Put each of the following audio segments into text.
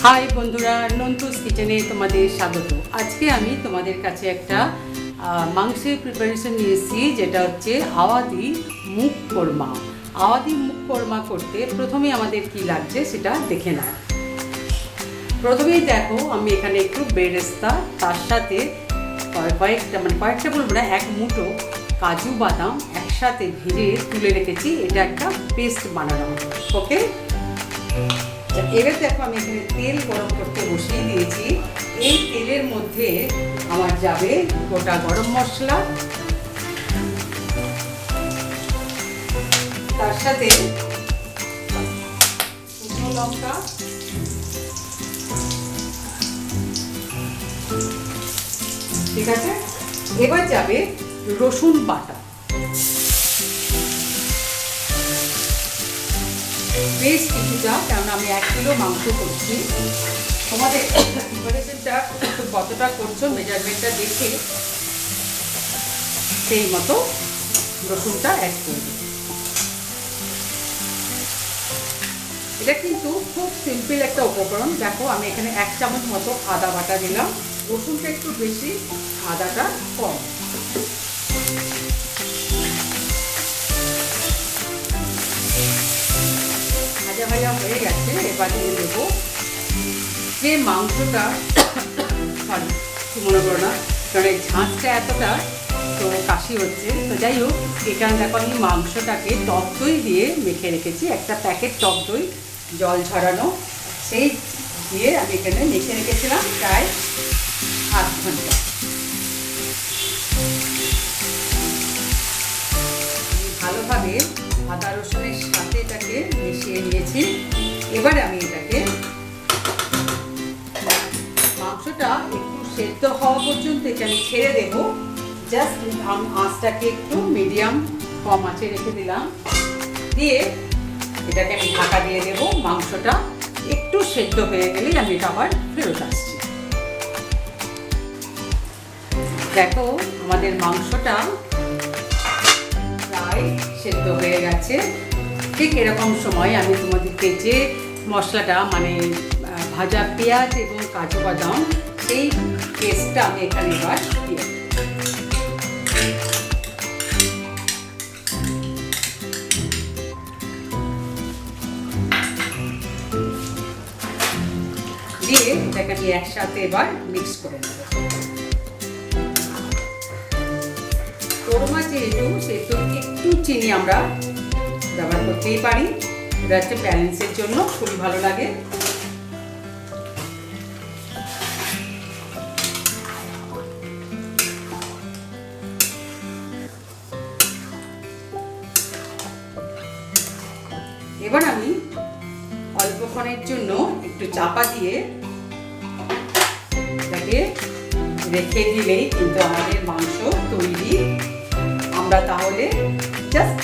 High বন্ধুরা, নন্তুস কিচেনে তোমাদের স্বাগত। আজকে আমি তোমাদের কাছে একটা মাংসের প্রিপারেশন নিয়েছি, যেটা হচ্ছে আওয়াদি মুগ কোরমা। আওয়াদি মুগ কোরমা করতে প্রথমে আমাদের কি লাগছে সেটা দেখে নাও। প্রথমেই দেখো, আমি এখানে একটু বেরেস্তা, তার সাথে কয়েকটা বলবো না, এক মুঠো কাজু বাদাম একসাথে ভেজে তুলে রেখেছি। এটা একটা পেস্ট বানানো। ওকে, এবার দেখো, আমি এখানে তেল গরম করতে বসিয়ে দিয়েছি। এই তেলের মধ্যে আমার যাবে গোটা গরম মশলা, তার সাথে শুকনো লঙ্কা, ঠিক আছে। এবার যাবে রসুন বাটা, বেশ কিছুটা, কারণ আমি 1 কিলো মাংস করছি। তোমাদের প্রিপারেশনটা কতটা করছো মেজারমেন্টটা দেখে সেই মতো রসুনটা অ্যাড করবে। এটা কিন্তু খুব সিম্পল একটা উপকরণ। দেখো, আমি এখানে 1 চামচ মতো আদা বাটা দিলাম। রসুনটা একটু বেশি, আদাটা কম। ভাজা হয়ে গেছে। এবার দিয়ে দেবো যে মাংসটা, সরি কি মনে করো না, কারণ এই ঝাঁঝটা এতটা তো কাশি হচ্ছে। তো যাই হোক, এখানে দেখো আমি মাংসটাকে টক দই দিয়ে মেখে রেখেছি। একটা প্যাকেট টক দই, জল ঝরানো, সেই দিয়ে আমি এখানে মেখে রেখেছিলাম প্রায় 8 ঘন্টা। ভালোভাবে আদা রসুনের সাথে এটাকে মিশিয়ে নিয়েছি। এবারে আমি এটাকে, মাংসটা একটু সেদ্ধ হওয়া পর্যন্ত এখানে ছেড়ে দেবো। জাস্ট আঁচটাকে একটু মিডিয়াম কম আঁচে রেখে দিলাম, দিয়ে এটাকে আমি ঢাকা দিয়ে দেবো। মাংসটা একটু সেদ্ধ হয়ে গেলেই আমি এটা আবার ফেরত আসছি। দেখো, আমাদের মাংসটা প্রায় সেদ্ধ হয়ে গেছে। ঠিক এরকম সময় আমি তোমাদেরকে যে মশলাটা, মানে ভাজা পেঁয়াজ এবং কাজু বাদাম, সেই পেস্টটা আমি এখানে এবার দিয়ে এটাকে আমি একসাথে এবার মিক্স করে নেব। কোরমা যেহেতু, সেহেতু একটু চিনি আমরা ব্যবহার করতেই পারি। এটা হচ্ছে ব্যালেন্সের জন্য, খুবই ভালো লাগে। এবার আমি অল্পক্ষণের জন্য একটু চাপা দিয়ে এটাকে রেখে দিলেই কিন্তু আমাদের মাংস তৈরি। আমরা তাহলে জাস্ট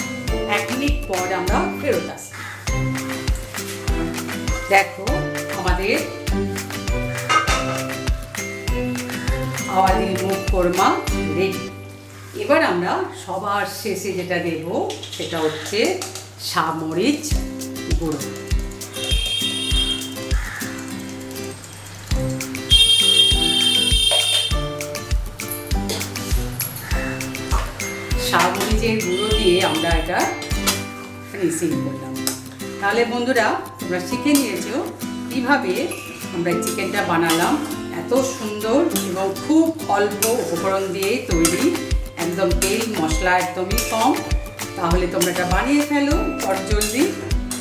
1 মিনিট পর আমরা ফেরত আসি। দেখো, আমাদের আওয়াদি মুগ কোরমা রেডি। এবার আমরা সবার শেষে যেটা দেব সেটা হচ্ছে সামরিচ গুঁড়ো। সামরিচের গুঁড়ো দিয়ে আমরা এটা ফিনিশিং করলাম। তাহলে বন্ধুরা, তোমরা শিখে নিয়েছো কীভাবে আমরা চিকেনটা বানালাম। এত সুন্দর এবং খুব অল্প উপকরণ দিয়েই তৈরি, একদম তেল মশলা একদমই কম। তাহলে তোমরা এটা বানিয়ে ফেলো চটজলদি,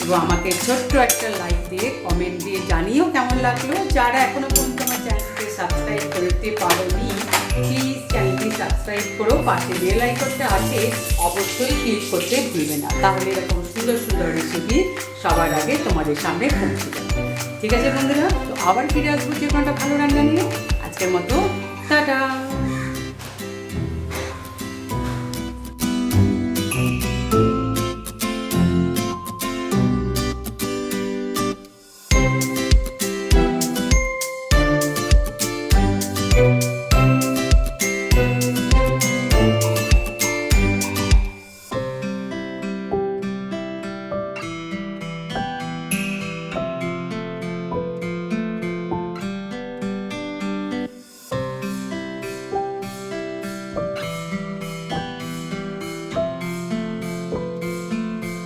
এবং আমাকে ছোট্ট একটা লাইক দিয়ে কমেন্ট দিয়ে জানিও কেমন লাগলো। যারা এখনো পর্যন্ত আমার চ্যানেলকে সাবস্ক্রাইব করতে পারোনি, প্লিজ চ্যানেলটি সাবস্ক্রাইব করো। পাশে বেল আইকনটা আছে, অবশ্যই ক্লিক করতে ভুলবে না। তাহলে এরকম সুন্দর সুন্দর রেসিপি সবার আগে তোমাদের সামনে পৌঁছে যাবে। ঠিক আছে বন্ধুরা, তো আবার ফিরে আসবো যে কোনটা ভালো রান্না নিয়ে। আজকের মতো টাটা।